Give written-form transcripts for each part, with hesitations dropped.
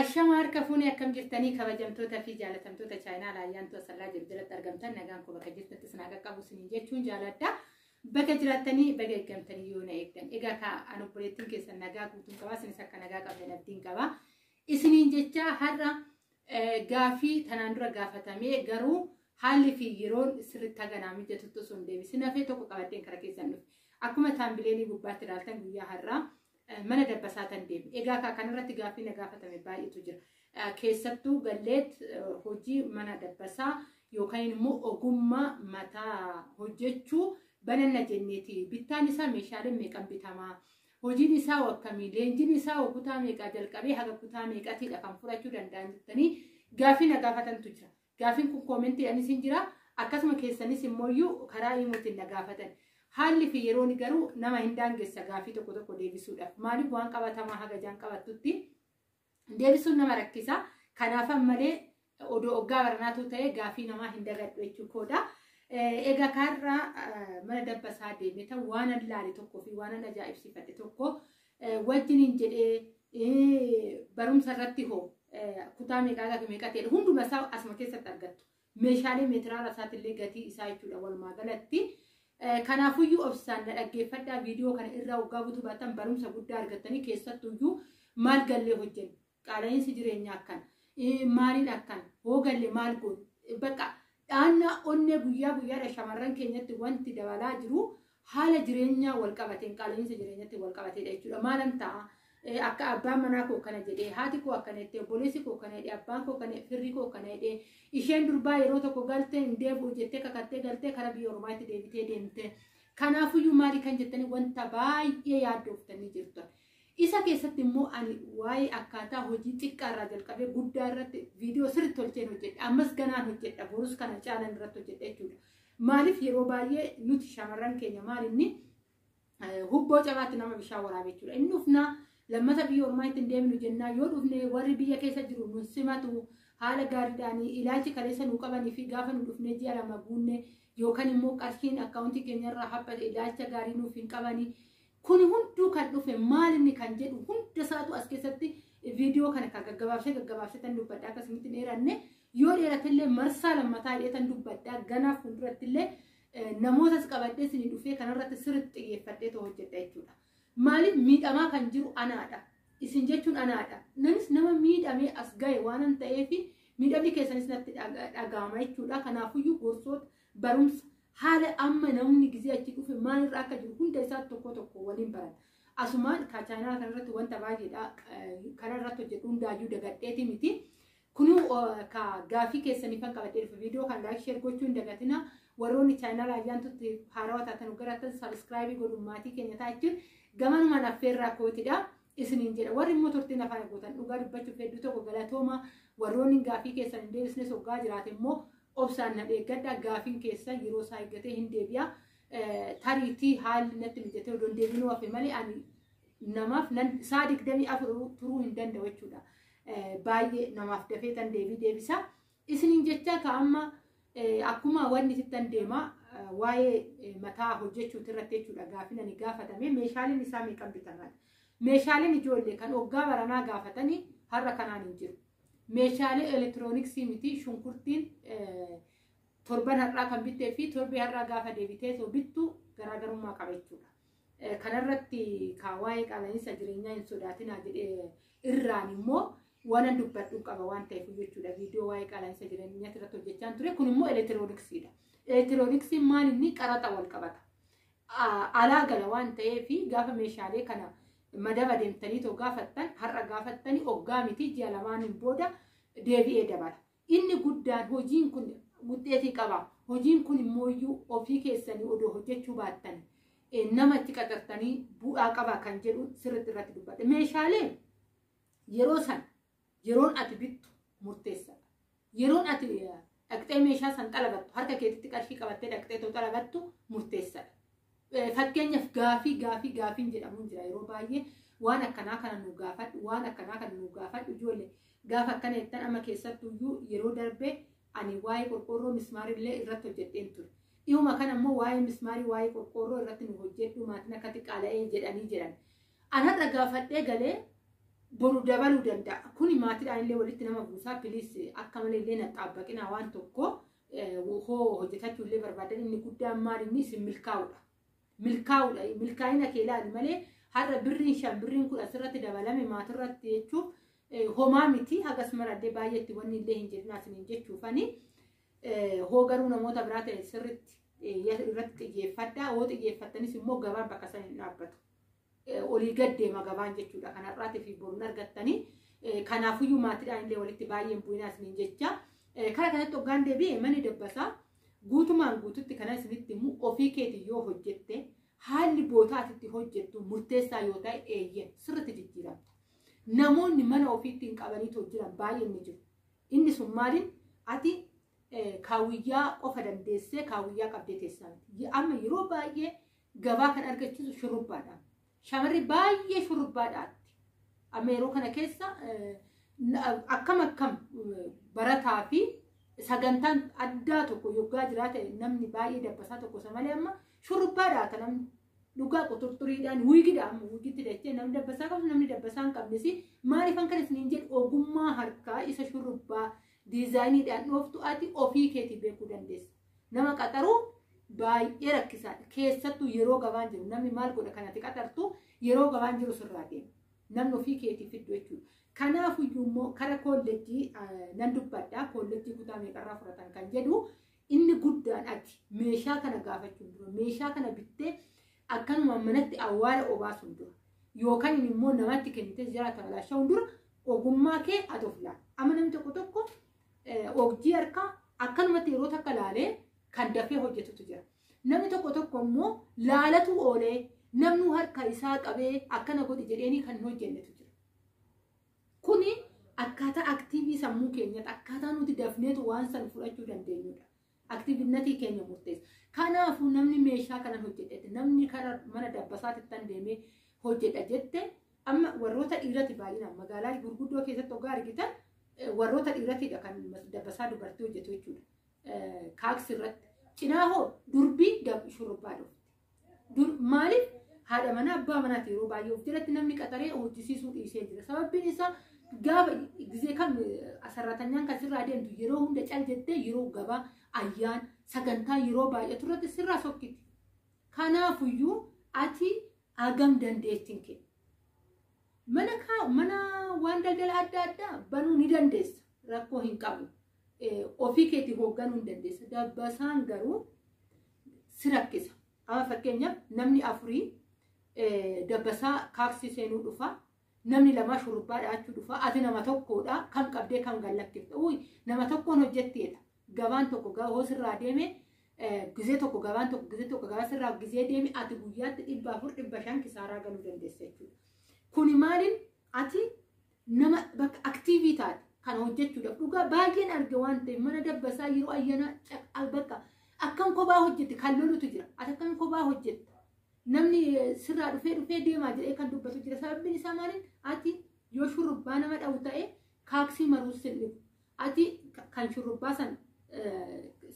الشمار كفوني أكم جرتني كبجمتوتا في جالتمتوتا شاينا لا يانتو سلا جبدلت أرجمتن نجان كوبا كجرت تسناقا كابو سنين جتون جالتا بكجرتني بكجمتني يونا إكتن إجا كا أنا بريتين كيس نجا كوتون كوا سنسا كنجا قبل نبتين كوا إسنين جتة هرّا غافي تناندرا غافتامي غرو حال في يرون سرت تاغنامي جتتو سوندي سنا في توكو قبتين كركيسن أكما تامبليني غبات رالتن غيا هرّا mana dabbasatan deem egaa ka kanarratti gaafii na gaafatame baay'eetu jira keessattuu galleet hojii mana dabbasaa yookaan immoo ogummaa mataa hojjechuu bananna jenneeti bittaan isaa meeshaalee meeqan bitamaa hojiin isaa wakkamii leenjiin isaa kutaa meeqaa jalqabee haga kutaa meeqaatiidha kan fudhachuu danda'an jettanii gaafii na gaafatantu jira gaafiin kun koomentii anis hin jira akkasuma keessanis immoo karaa imootiin na gaafatan haalli fi yeroon garuu nama hin daangeessa gaafii tokko tokko deebisuudhaaf maaliif waan qabatamaa haga jaan qabattutti deebisuun nama rakkisa kanaaf malee odoo oggaa baranaatu ta'e gaafii namaa hin dagadhu jechuudha egaa kaarraa mana dabbasaa deemee ta'u waan allaale tokkoo fi waan ajaa'ibsiifate tokko wajjiniin jedhee barumsa irratti hoo kutaa meeqaa meeqa ta'e hunduma isaa asuma keessatti argattu meeshaalee meetiraara isaatillee gatii isaa jechuudha walumaa galatti kanaafuyyuu obsaan dhaggeeffadhaa viidiyoo kana irraa waggaa butuu baatan barumsa guddaa argattanii keessattuyyuu maal gallee hojjennu qaala'insi jireenyaa akkan maaliin akkan hoogalle maal goonu bakka dhaannaa onnee guyyaa guyyaadha shamarran keenyatti wanti dabalaa jiru haala jireenyaa wal qabateen qaala'insa jireenyatti wal qabateedha jechuudha maalan ta'a akka abbaan manaa koo kana jedhee haati koo akkana jedhee obboleessi koo kana jedhee abbaan koo kana firri koo kana jedhee isheen durbaa yeroo tokko galtee hin deebi'u jettee kakattee galtee karaa biyya ormaatti deebitee deemte kanaafuyyuu maali kan jettanii wanta baay'ee yaaddooftanii jirtu isa keessatti immoo ani waa'ee akkaataa hojii xiqqaarraa jalqabee guddaa irratti viidiyoo sirriitti tolcheen hojjedha ammas ganaan hojjedha borus kana caalan irratti hojjedha jechuudha maaliif yeroo baay'ee nuti shamarran keenya maalinni hubboo cabaatti nama bishaan waraabee jechuudha inni ufnaa lammata biyya ormaatti hin deemnu jennaa yoo dhufne warri biyya keessa jiru nu simatu haala gaariidhaan ilaalchi kaleessa nu qabanii fi gaafa nu dhufne ji'a lama guunne yookaan immoo qarshiin akkaawuntii keenyarraa haphate ilaalcha gaarii nuuf hin qabanii kun hunduu kan dhufe maalinni kan jedhu hunda isaatu as keessatti viidiyoo kana kan gaggabaabsee tan dubbadhaa akkasumas dheeranne yoo dheeratillee marsaa lammataa dheetan dubbadhaa ganaaf fuuldurattillee namootas qabadhee isin dhufee kanarratti sirriitti xiyyeeffadhee too hojjedha jechuudha. Maaliif miidhamaa kan jiru anaadha isin jechuun anaadha namis nama miidhamee as gahe waan ta'eef miidhamni keessanis natti dhaga'ama jechuudha kanaafuyyuu gorsoota barumsa haala amma namni gizee achi dhufe maalirraa akka jiru hunda isaa tokko tokko waliin baran asumaan chaanaalaa kanarratti wanta baay'eedha kanarratti hojjedhu hundaayyuu dagadheeti miti kunuu ka gaafii keessanii kan qabadhee dhufe viidiyoo kan laayik sheer gochuu hin dagatina warroonni chaanaalaa ayyaantutti haarawaa taatan garatan sabiskiraayibii godhuun maatii keenya taa'achuun gamanuma affeerraa kootidha isiniin jedha warri immoo turtiin afaan gootan dhugaa dubbachuuf hedduu tokko galatooma warroonni gaafii keessan hin deebisnes hoggaa jiraate immoo obsaan na eeggadha gaafiin keessa yeroo isaa eeggatee hin deebi'a tariitii haalli natti mijatee odoo hin deebinuu hafe malee ani namaaf saa 24 turuu hin danda'u jechuudha baay'ee namaaf dafee tan deebisa isiniin jecha ka'amma akkuma wanni sittan deema waa'ee mataa hojjechuuti irratti jechuudha gaafiin ani gaafatame meeshaaleen isaa meeqan bitaman meeshaaleen ijoollee kan hoggaa baranaa gaafatanii har'a kanaan hin jiru meeshaalee elektirooniksii miti shunkurtiin torban har'aa kan bittee fi torbee har'aa gaafa deebitee soo bittu garaagarummaa qaba jechuudha kanarratti waa'ee qaala'insa jireenyaa hin sodaatinaa jedhee irraan immoo waan dubbadhu qaba waan ta'eef jechuudha viidiyoo waa'ee qaala'insa jireenyaa irratti hojjechaa ture kun immoo elektirooniksiidha elektirooniksiin maal inni qaraxa wal qabata alaa gala waan ta'eef gaafa meeshaalee kana madaba deemtanii too gaafattan har'a gaafattanii hoggaa miti ji'a lamaaniin booda deebi'ee dabala inni guddaan hojiin kun wuxxeetii qaba hojiin kun immoo ofii keessanii odoo hojjechuu baattan nama itti qaxartanii bu'aa qaba kan jedhu sirriitti irratti dubbadha meeshaalee yeroo san yeroon ati bittu murteessaadha yeroon ati dhaqxee meeshaa san xalabattu harka keetitti qarshii qabattee dhaqxee too xalabattu murteessaadha fakkeenyaaf gaafiin jedhamuun jira yeroo baay'ee waan akkanaa kana nu gaafadhu waan akkanaa kana nu gaafadhu ijoollee gaafa akkana jettan amma keessattuyyuu yeroo darbee ani waa'ee qorqoorroo mismaarillee irratti hojjedheen ture dhiyuma kana immoo waa'ee mismaarii waa'ee qorqoorroo irratti nu hojjedhu maatiin akkatti qaala'ee jedhanii jedhan anarra gaafadhee galee boru dabaluu danda'a. Kuni maatiidhaan illee walitti nama buusaa pilis akka malee illee naxxaabbaqina waan tokko hojjetachuu illee barbaadan inni guddaan maal inni isin milkaa'uudha. Milkaa'ina kee ilaali malee har'a birriin 5 birriin 10 asirratti dabalame maatirratti jechuun homaa miti hagas maradee baay'eetti wanni illee hin jedhinaas hin jechuufani hoo garuu namoota biraa ta'e sirritti irratti xiyyeeffadhaa. Hoo xiyyeeffattanis immoo gabaan bakka san hin dhaabbatu. Olii gaddeema gabaan jechuudha. Kanarraatii fi boruun argattanii kanaafuyyuu maatiidhaan illee walitti baay'een bu'inaas hin jecha. Kana kanatti hoggaan deebi'ee manni dabbasaa guutumaan guututti kana isinitti immoo ofii keetii yoo hojjette haalli bootaatitti hojjettu murteessaa yoo ta'e eeyyee sirriitti jijjiiramta. Namoonni mana ofiitti hin qabanii hojjetan baay'een ni jiru. Inni sun maaliin ati kaawwiyyaa qofa dandeessee kaawwiyyaa qabdee teessaa miti. Amma yeroo baay'ee gabaa kan argachiisu shurrubbaadhaan. Shamarri baay'ee shurrubbaadhaatti. Amma yeroo kana keessa akkam barataa fi sagantaan addaa tokko yoggaa jiraate namni baay'ee dabbasaa tokko isa malee amma shurrubbaadhaata namni dhugaa quxurxuriidhaan wiigidhaan wiigitti dachee namni dabbasaa qabu namni dabbasaa hin qabnes maaliifan kan isiniin jedhu ogummaa harkaa isa shurrubbaa diizaayiniidhaan dhooftu ati ofii keetii beekuu dandeessa. Nama qaxaruu baay'ee rakkisaadha. Keessattuu yeroo gabaan jiru namni maal godha kanatti qaxartu yeroo gabaan jiru sirraa deema. Namni ofii keetii fiddu jechuudha. Kanaafuyyuu immoo kara kolleejjii nan dubbadhaa kolleejjii kutaa meeqarraa fudhatan kan jedhu inni guddaan ati meeshaa kana gaafachuun dura meeshaa kana bittee akkanuma manatti awwaala obaasuun dura yookaan immoo namatti kennitee jiraatan laashaa'uun dura ogummaa kee atuuf laala. Amma namni tokko ogjii harkaa akkanumatti yeroo takka laalee kan dafee hojjetutu jira. Namni tokko immoo laalatu oolee namni harka isaa qabee akkana godhi jedheeni kan hojjennetu jira. Kuni akkaataa aktiivii sammuu keenyatti akkaataa nuti dafneetu waan san fudhachuu dandeenyudha. Aktiivinatii keenya murteessa. Kanaafuu namni meeshaa kanan hojjedhete namni karaa mana dabbasaatti tan deemee hojjedha jette amma warroota dhiirati baay'inaan magaalaa gurguddoo keessatti hoggaa argitan warroota dhiiratidha kan dabbasaa dubartii hojjetu jechuudha. Kaaksi irratti cinaa hoo durbii shurrubbaa dhufti. Maaliif haadha manaa abbaa manaati yeroo baay'ee of jalatti namni qaxaree hojjisiisuu dhiisee jira. Sababbiin isaa gaafa gisee kan asarratanyaan kan sirraa deemtu yeroo hunda cal jettee yeroo gabaa ayyaan sagantaa yeroo baay'atu irratti sirraa sokkiti. Kanaafuyyuu ati hagam dandeettiin kee mana waan daldala adda addaa banuu ni dandeessa. Rakkoo hin qabu. Ofii keetii hoogganuu hin dandeessa. Dabbasaan garuu si rakkisa. Amma fakkeenyaaf namni 4 dabbasaa kaaksii seenuu dhufa. Namni 2 shurrubbaa dhaachuu dhufa. Ati nama tokkodha kan qabdee kan gallakkifte. Nama tokkoon hojjetteedha. Gabaan tokko gahoo sirraa deeme gisee tokko gabaan tokko gisee tokko gabaa sirraa gisee deeme ati guyyaatti 400 500 kisaaraa galuu dandeessa jechuudha. Kuni maaliin ati nama bakka aktiivii taate kan hojjechuudhaaf dhugaa baay'een arge waan ta'eef mana dabbasaa yeroo ayyaana bakka akkam kophaa hojjette kan lolutu jira. Ati akkam kophaa hojjette namni sirraa dhufee deemaa jedhee kan dubbatu jira. Sababbiin isaa maaliin ati yoo shurrubbaa nama dha'u ta'e kaaksii maruus sirriifu. Ati kan shurrubbaa san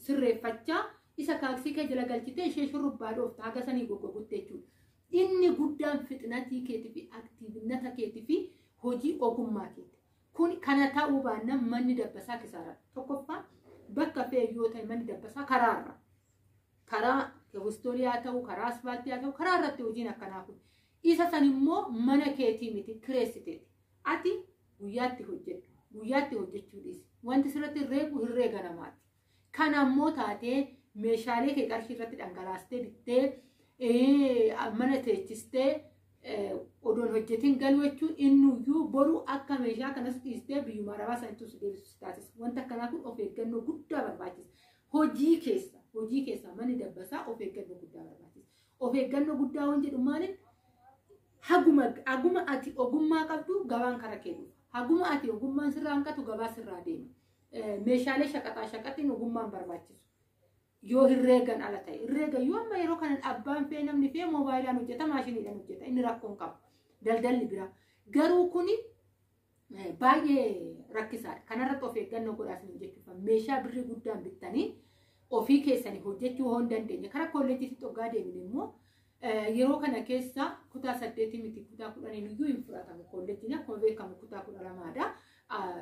sirreeffachaa isa kaaksii kee jala galchitee ishee shurrubbaa dhoofta haga sanii goggogutte jechuudha. Inni guddaan fixinatii keetii fi aktiivinata keetii fi hojii ogummaa keeti. Kun kana ta'uu baannaan manni dabbasaa kisaara. Tokkoffaa bakka fe'ee yoo ta'e manni dabbasaa karaarra. Karaa keewustooliyaa ta'uu, karaa asfaaltiyaa ta'uu, karaa irratti hojiin akkanaa kun. Isa san immoo mana keetii miti kireessiteeti. Ati guyyaatti hojjettu. Guyyaatti hojjechuu dhiisi. Wanti sirratti reebu herreega namaati. Kana ammoo taatee meeshaalee kee qarshii irratti dhangalaastee bittee mana teechistee odoon hojjetiin galuu jechuun innuyyuu boruu akka meeshaa kanas dhiistee biyyuma arabaa sanitti deebisuus taasisa. Wanta akkanaa kun of eeggannoo guddaa barbaachisa. Hojii keessa manni dabbasaa of eeggannoo guddaa barbaachisa. Of eeggannoo guddaa waan jedhu maaliin haguma ati ogummaa qabdu gabaan kara kennu. Haguma ati ogummaan sirraa hanqatu gabaa sirraa deema. Meeshaalee shaqaxaatiin ogummaan barbaachisu. Yoo herreegan ala ta'e herreega yoo amma yeroo kana abbaan fee namni fee moobaayilaan hojjeta maashiniidhaan hojjeta inni rakkoon qabu daldalli bira garuu kuni baay'ee rakkisaadha. Kanarratti of eeggannoo godhaasin jechuudha. Meeshaa birrii guddaan bittanii ofii keessanii hojjechuu hoo hin dandeenye karaa kolleejjiitti hoggaa deemne immoo yeroo kana keessa kutaa 8 miti kutaa 10 iyyuu hin fudhatamu kolleejjiin akkuma beekamu kutaa 12dha.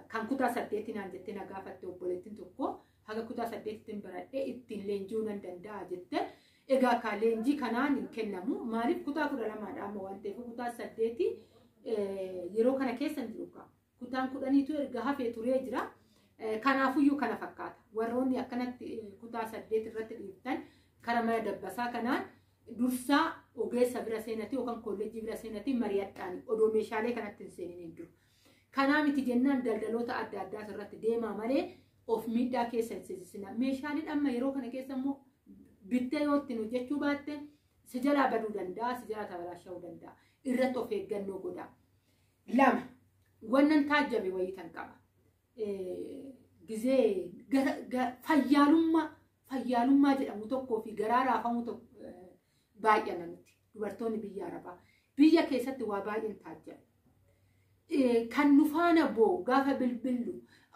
Kan kutaa 8 naan jettee na gaafatte obboleettiin tokko haga kutaa 8 baradhee ittiin leenji'uu nan danda'a jette. Egaa kan leenjii kanaan hin kennamu maaliif kutaa 12dha amma waan ta'eef kutaa 8 yeroo kana keessa hin jiru kutaan 10tu erga hafee turee jira. Kanaafuyyuu kana fakkaata warroonni akkanatti kutaa 8 irratti dhiiftan karaa mana dabbasaa kanaan dursaa ogeessa bira seenatii yookaan kolleejjii bira seenatii mari'adhaan odoo meeshaalee kanatti hin seenin hin jiru. Kanaa miti jennaan daldaloota adda addaa irratti deemaa malee of miidhaa keessa hin seensisina. Meeshaaleen amma yeroo kana keessa immoo bittee yoo ittiin hojjechuu baatte si jalaa baduu danda'a, si jalaa tabalaasha'uu danda'a. Irratti of eeggannoo godhaa. 2 wannan taajjabe wayii tan qaba. Gizee fayyaalummaa jedhamu tokkoo fi garaa raafamu tokko baay'ee nuti dubartoonni biyya Arabaa biyya keessatti waa baay'een taajjabe. Kan nu faana boo gaafa bilbillu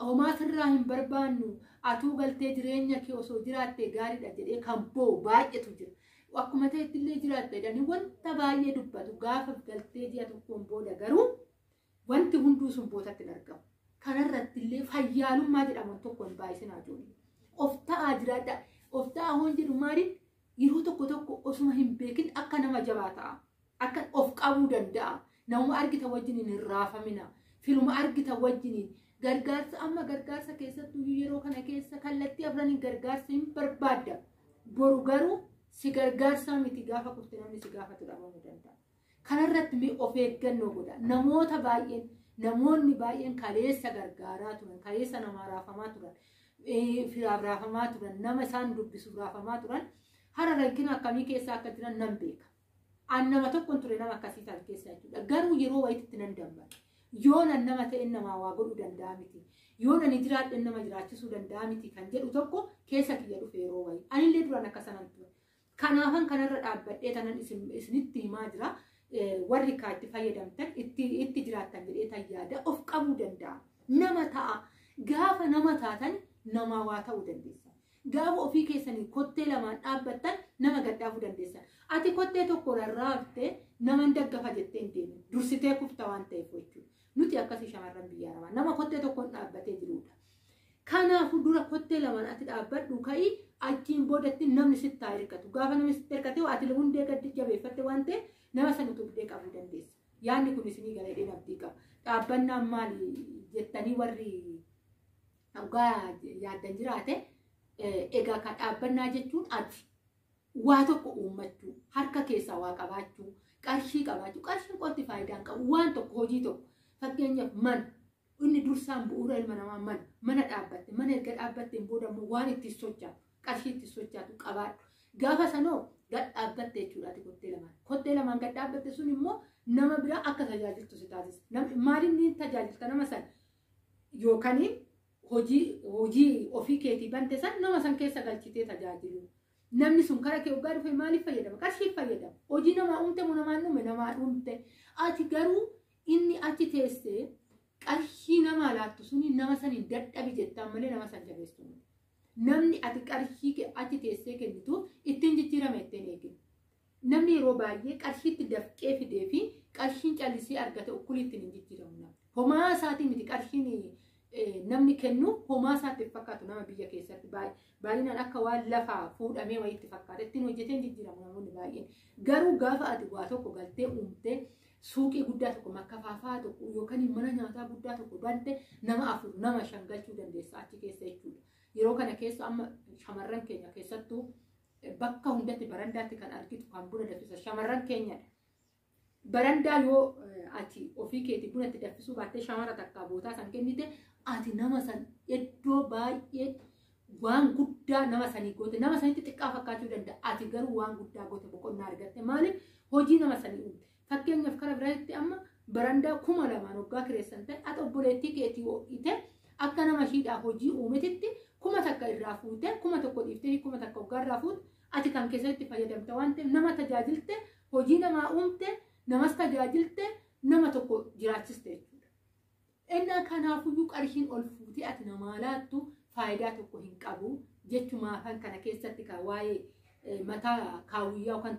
homaa sirraa hin barbaannu atuu galtee jireenya kee osoo jiraattee gaariidha jedhee kan boo baay'eetu jira. Akkuma ta'etti illee jiraatte jedhanii wanta baay'ee dubbatu gaafa galtee ji'a tokkoon booda garuu wanti hunduu sun bootatti hin argamu. Kanarratti illee fayyaalummaa jedhaman tokko hin baay'isinaa ijoollee. Of ta'aa jiraadha. Of ta'aa hoon jedhu maaliin yeroo tokko osuma hin beekin akka nama jabaa ta'a. Akka of qabuu danda'a. Nama argita wajjiniin hin raafamina. Filuma argita wajjiniin gargaarsa amma gargaarsa keessattuu yeroo kana keessa kallattii afraniin gargaarsa hin barbaadda. Boru garuu si gargaarsaa miti gaafa kufte namni si gaafatu dhabamuu danda'a. Kanarratti mee of eeggannoo godha. Namoonni baay'een kaleessa gargaaraa turan, kaleessa namaa raafamaa turan, firaaf raafamaa turan, nama isaan dubbisuuf raafamaa turan, hara rakkina akkamii keessa akka jiran nan beeka. An nama tokkon ture nama akkasii ta'an keessa jechuudha. Garuu yeroo wayiitti nan dammaqa. Yoo nan nama ta'e namaa waa godhuu danda'a miti. Yoo nan jiraadhe nama jiraachisuu danda'a miti kan jedhu tokko keessa kiyya dhufe yeroo wayii. Anillee duraan akka sanan ture. Kanaafan kanarra dhaabbadhee tanan isinitti himaa jira. Warri itti fayyadamtan itti jiraattan jedhee tan yaada of qabuu danda'a. Nama ta'a. Gaafa nama taatan namaa waa ta'uu dandeessa. Gaafa ofii keessanii kottee lamaan dhaabbattan nama gaddaafuu dandeessa. Ati kottee tokko rarraaftee nama daggafa jettee hin deemne. Dursitee kufta waan ta'eef jechuudha. Nuti akkasii shamarran biyya Arabaa nama kottee tokkoon dhaabbatee jirudha. Kanaafuu dura kottee lamaan ati dhaabbadhu ka'ii achiin boodatti namni sitti haa hirkatu. Gaafa namni sitti hirkate ati hundee gadi jabeeffatte waan ta'eef nama sana tuqdee qabuu dandeessa. Yaadni kun isinii galee abdii qaba. Dhaabbannaan maali jettanii warri dhugaa yaaddan jiraate egaa kan dhaabbannaa jechuun ati waa tokko uummachuu, harka keessaa waa qabaachuu, qarshii qabaachuu, qarshiin qofti faayidaan qabu waan tokko hojii tokko fakkeenyaaf mana inni dursaan bu'uura ilma namaa mana dhaabbatte mana erga dhaabbatteen booda immoo waan itti sochaatu qarshii itti sochaatu qabaadhu. Gaafa sanoo gad dhaabbatte jechuudha ati kottee lamaan gad dhaabbatte sun immoo nama biraa akka tajaajiltu si taasisa. Maaliin ni tajaajilta nama sana yookaan hojii ofii keetii bante san nama san keessa galchitee tajaajilu. Namni sun karaa kee waggaa dhufe maaliif fayyadama? Qarshii fayyadama. Hojii namaa uumte moo namaan uume namaa uumte. Ati garuu inni achi teessee qarshii namaa laattu suni nama saniin dadhabi jettaan malee nama san jabeessu. Namni ati qarshii achi teessee kennitu ittiin jijjiirame ittiin eeginu. Namni yeroo baay'ee qarshiitti dafqee fidee fi qarshiin callisii argate ukkuliitti hin jijjiiramu. Homaa isaatii miti qarshiin namni kennu homaa isaatti fakkaatu nama biyya keessatti baay'inaan akka waan lafaa fuudhamee wayiitti fakkaata. Ittiin hojjeteen jijjiiramu namoonni baay'een. Garuu gaafa ati waa tokko galtee uumtee suuqii guddaa tokko makkafaafaa tokko yookaan mana nyaataa guddaa tokko bante nama 4 nama 5 galchuu dandeessa achi keessa jechuudha. Yeroo kana keessa amma shamarran keenya keessattuu bakka hundatti barandaatti kan argitu kan buna danfisa shamarran keenyadha. Barandaa yoo ati ofii keetii bunatti danfisuu baattee shamara takkaa bootaa san kennite ati nama san iddoo baay'ee waan guddaa nama sanii goote nama sanitti xiqqaa fakkaachuu danda'a. Ati garuu waan guddaa goote boqonnaa argatte maaliif hojii nama sanii uumte. Fakkeenyaaf karaa biraatti amma barandaa 2000 waggaa kireessan ta'e ati obboleettii keetii ho'ite akka nama shiidhaa hojii uumetitti 1000 takka irraa fuute 1000 dhiiftee 1000 takka waggaa irraa fuute ati kan keessatti fayyadamta waan ta'eef nama tajaajilte hojii namaa uumte namas tajaajilte nama tokko jiraachiste jechuudha. Innaa kanaafuyyuu qarshiin ol fuutee ati namaa laattu faayidaa tokko hin qabu jechumaafan kana keessatti kan waa'ee mataa kaawwiyyaa kan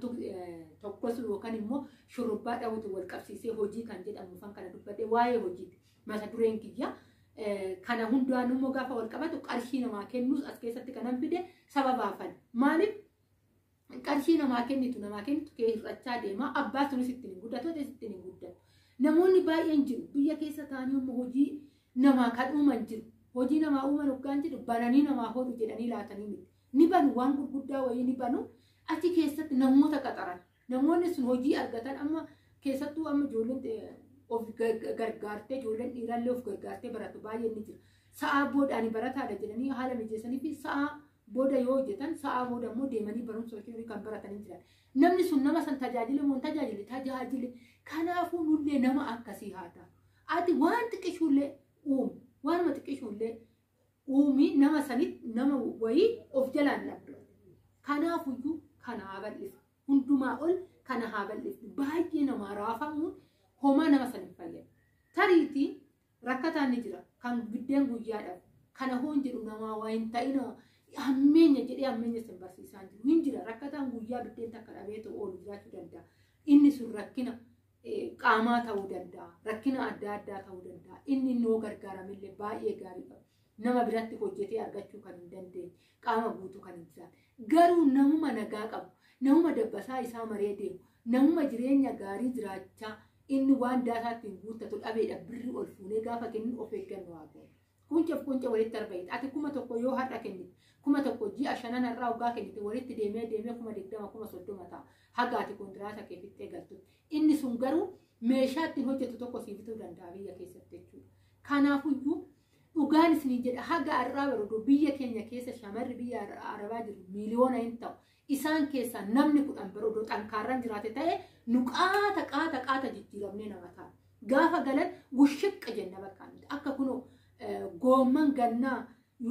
tokkos yookaan immoo shurrubbaa dhawutu wal qabsiisee hojii kan jedhamu fan kana dubbate waa'ee hojiiti mata dureen kiyya kana hundaan immoo gaafa wal qabatu qarshii namaa kennuus as keessatti kanan fide sababaafan maaliif qarshii namaa kennitu hir'achaa deema abbaa sunis ittiin guddatoota ittiin guddatu namoonni baay'een jiru biyya keessa taa'anii immoo hojii namaa kan uuman jiru hojii namaa uuman hoggaan jiru bananii namaa hodhu jedhanii laatanii miti ni banu waan gurguddaa wayii ni banu achi keessatti namoota qaxaran namoonni sun hojii argatan amma keessattuu amma ijoolleen of gargaartee ijoolleen dhiirallee of gargaartee baratu baay'ee ni jira sa'aa boodaan barataadha jedhanii haala mijeessanii fi sa'aa booda yoo hojjetan sa'aa booda immoo deemanii barumsa yookiin kan baratanii jiran namni sun nama san tajaajile moo tajaajile kanaafuu nullee nama akkasii haa ta'u ati waan xiqqishuullee waanuma xiqqishuullee uumii nama sanit nama wayii of jalaan dhabdu kanaafuyyuu kana haa bal'isu hundumaa ol kana haa bal'isu baay'ee nama raafamuun homaa nama san hin fayyadu tariitii rakkataan ni jira kan biddeen guyyaadhaaf kana hoon jedhu namaa waa hin ta'ina hammeenya jedhee hammeenya sin barsiisaan jiru hin jira rakkataan guyyaa biddeen takka dhabee ta'u oolu jiraachuu danda'a inni sun rakkina qaamaa ta'uu danda'a rakkina adda addaa ta'uu danda'a inni noo gargaaramillee baay'ee gaarii qaba nama biratti hojjetee argachuu kan hin dandeenye qaama guutuu kan hin taane garuu namuma nagaa qabu namuma dabbasaa isaa maree deemu namuma jireenya gaarii jiraachaa inni waan daasaatti hin guuttatu dhabeedha birri ol fuunee gaafa kennu of eeggannu haa ta'u kunca walitti arbaite ati 1,000 yoo har'a kennite 1,000 ji'a 5 irraa waggaa kennite walitti deemee 20,000 30,000 ta'a haga ati kontiraata kee fixxee galtutti inni sun garuu meeshaa ittiin hojjetu tokko sii bituu danda'a biyya keessatti jechuudha kanaafuyyuu dhugaan isinii jedha haga har'aa barbaadu biyya keenya keessa shamarri biyya arabaa jiru miiliyoona hin ta'u isaan keessaa namni 10 barbaadu xankaarraan jiraate ta'e nu qaata jijjiiramnee nama ta'a gaafa galan wushiqqa jenna bakka akka kunoo goomman gannaa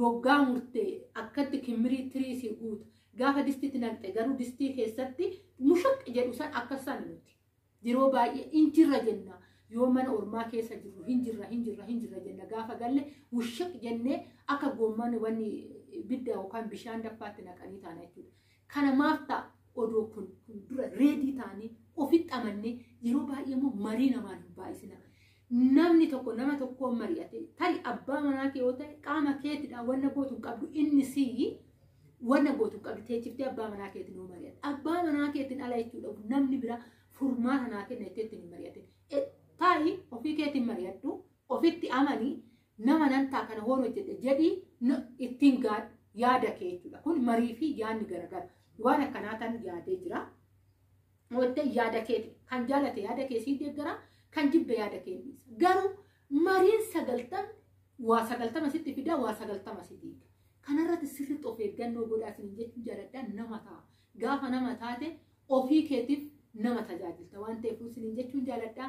yoggaa murtee akkatti kimirii tiriisii guuta gaafa distiitti naqxe garuu distii keessatti mushuqqi jedhu san akka san nuti yeroo baay'ee injirra jenna yoo mana ormaa keessa jiru hinjirra jenna gaafa galle wushiq jennee akka goomman wanni bidda yookaan bishaan daffaatti naqanii taana jechuudha kana maaf ta'a odoo kun dura reedii taanii ofitti amannee yeroo baay'ee immoo marii namaan hin baay'isina namni tokko nama tokkoon mari'ate tari abbaa manaa kee yoo ta'e qaama keetidha wanna gootu hin qabdu inni sii wanna gootu hin qabdu teechiftee abbaa manaa keetiin yoo mari'ate abbaa manaa keetiin ala jechuudha namni bira furmaata naa kenna ittiin hin mari'ate ta'i ofii keetiin mari'adhu ofitti amanii nama nan ta'a kana hoon hojjete jedhii ittiin gaadhu yaada kee jechuudha kun marii fi yaadni garagara waan akkanaa tan yaadee jira wante yaada keeti kan jaalate yaada kee sii deeggara kan jibbe yaada kee garuu mariin 90 waa 90 sitti fida waa 90 sitti kanarratti sirriitti of eeggannoo godhaa isin jechuun jaaladha nama ta'a gaafa nama taate ofii keetiif nama tajaajilta waan ta'eef isin jechuun jaaladha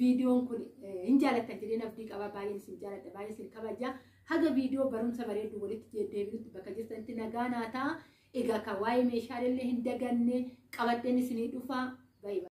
viidiyoon kun hin jaalattan jedheen abdii qaba baay'een isin jaaladha baay'ee isin kabaja haga viidiyoo barumsa bareedu walitti deebinutti bakka jirtanitti nagaa naa ta'a egaa kan waa'ee meeshaalee hin daganne qabadheen isinii dhufa.